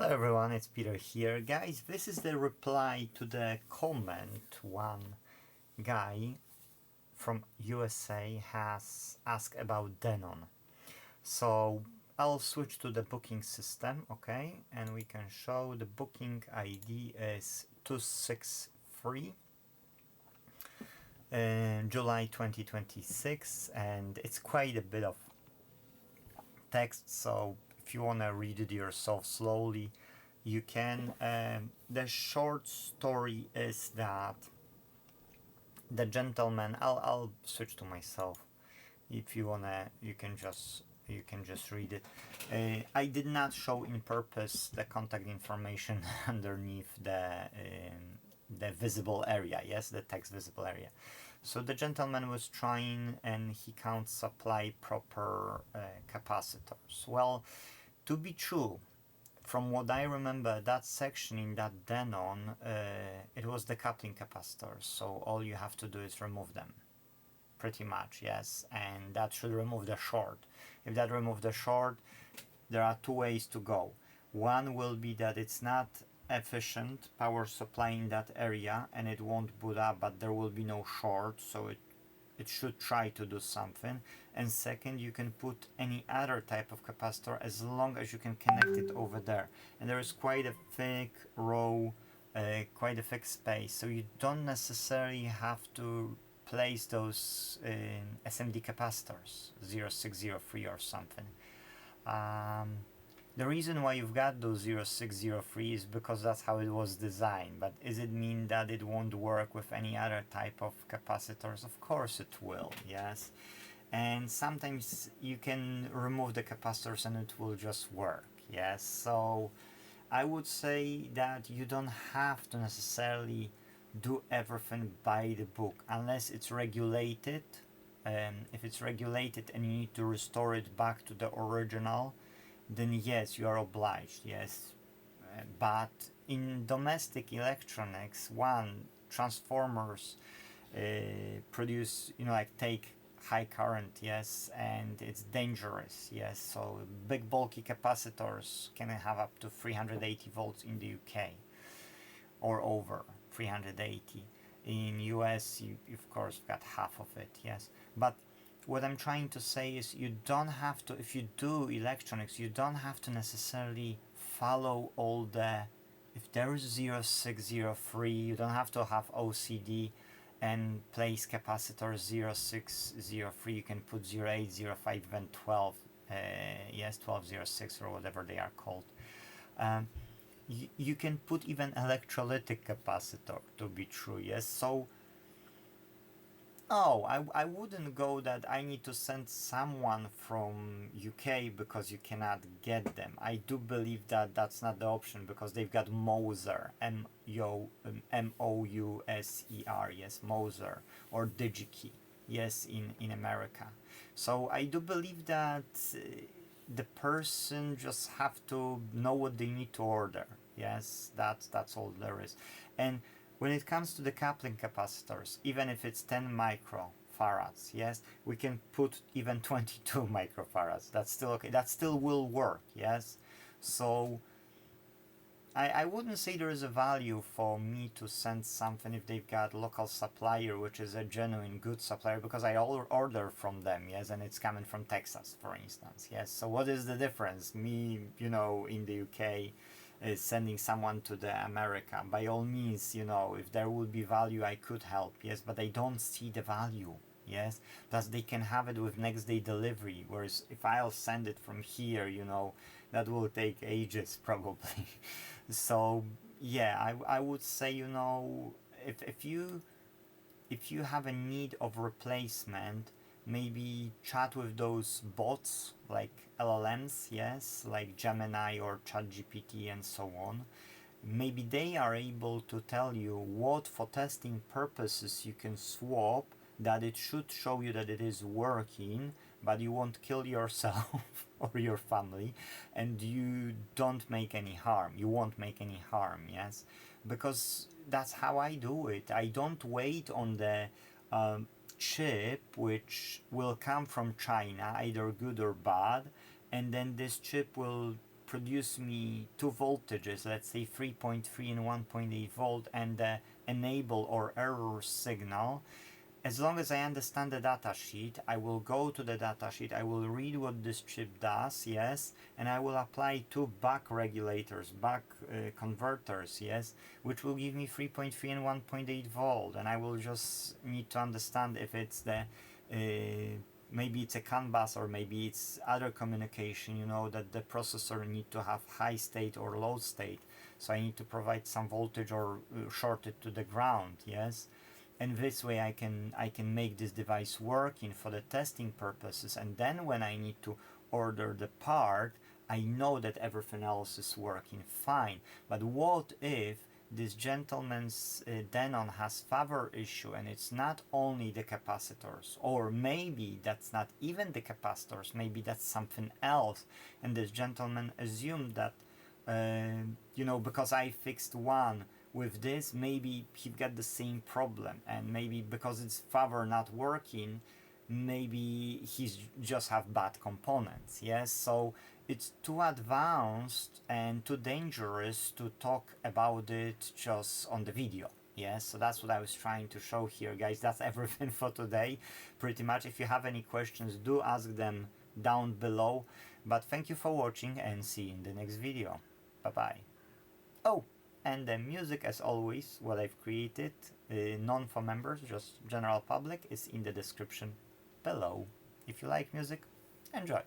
Hello everyone, it's Peter here. Guys, this is the reply to the comment one guy from USA has asked about Denon. So I'll switch to the booking system, okay? And we can show the booking ID is 263 in July 2026, and it's quite a bit of text, so if you want to read it yourself slowly you can. The short story is that the gentleman, I'll switch to myself. If you wanna, you can just read it. I did not show in purpose the contact information underneath the visible area, yes, the text visible area. So the gentleman was trying and he can't supply proper capacitors. Well, to be true, from what I remember, that section in that Denon, it was the coupling capacitors, so all you have to do is remove them. Pretty much, yes, and that should remove the short. If that removes the short, there are two ways to go. One will be that it's not efficient power supply in that area and it won't boot up, but there will be no short, so it should try to do something. And second, you can put any other type of capacitor as long as you can connect it over there, and there is quite a thick row, quite a thick space, so you don't necessarily have to place those SMD capacitors 0603 or something. The reason why you've got those 0603 is because that's how it was designed, but does it mean that it won't work with any other type of capacitors? Of course it will, yes. And sometimes you can remove the capacitors and it will just work, yes. So I would say that you don't have to necessarily do everything by the book unless it's regulated. If it's regulated and you need to restore it back to the original, then yes, you are obliged, yes. But in domestic electronics, one, transformers produce, like take high current, yes, and it's dangerous, yes. So big bulky capacitors can have up to 380 volts in the UK, or over 380. In US, you of course got half of it, yes. But what I'm trying to say is you don't have to, if you do electronics, you don't have to necessarily follow all the, if there is 0603, you don't have to have OCD and place capacitor 0603, you can put 0805, even 12, yes, 1206 or whatever they are called. You can put even electrolytic capacitor, to be true, yes. So I wouldn't go that I need to send someone from UK because you cannot get them. I do believe that that's not the option because they've got Moser, M-O-U-S-E-R, yes, Moser, or DigiKey, yes, in America. So I do believe that the person just have to know what they need to order. Yes, that's all there is. And when it comes to the coupling capacitors, even if it's 10 microfarads, yes, we can put even 22 microfarads. That's still okay. That still will work, yes. So I wouldn't say there is a value for me to send something if they've got local supplier, which is a genuine good supplier, because I order from them, yes, and it's coming from Texas, for instance, yes. So what is the difference? Me, in the UK, is sending someone to the America. By all means, if there would be value, I could help, yes, but I don't see the value, yes. Plus they can have it with next day delivery, whereas if I'll send it from here, that will take ages probably. So yeah, I would say, if you have a need of replacement, maybe chat with those bots like LLMs, yes, like Gemini or ChatGPT and so on. Maybe they are able to tell you what for testing purposes you can swap, that it should show you that it is working, but you won't kill yourself or your family, and you don't make any harm. You won't make any harm, yes, because that's how I do it. I don't wait on the chip which will come from China, either good or bad, and then this chip will produce me two voltages, let's say 3.3 and 1.8 volt, and the enable or error signal. As long as I understand the datasheet, I will go to the datasheet, I will read what this chip does, yes, and I will apply two buck regulators, buck converters, yes, which will give me 3.3 and 1.8 volt, and I will just need to understand if it's the maybe it's a CAN bus or maybe it's other communication, you know, that the processor need to have high state or low state, so I need to provide some voltage or short it to the ground, yes. And this way I can make this device working for the testing purposes, and then when I need to order the part, I know that everything else is working fine. But what if this gentleman's Denon has favor issue, and it's not only the capacitors, or maybe that's not even the capacitors, maybe that's something else, and this gentleman assumed that you know, because I fixed one with this, maybe he got the same problem, and maybe because it's favor not working, maybe he's just have bad components, yes. So it's too advanced and too dangerous to talk about it just on the video, yes. So that's what I was trying to show here, guys. That's everything for today, pretty much. If you have any questions, do ask them down below, but thank you for watching, and see you in the next video. Bye bye. Oh, and the music, as always, what I've created, none for members, just general public, is in the description below. If you like music, enjoy.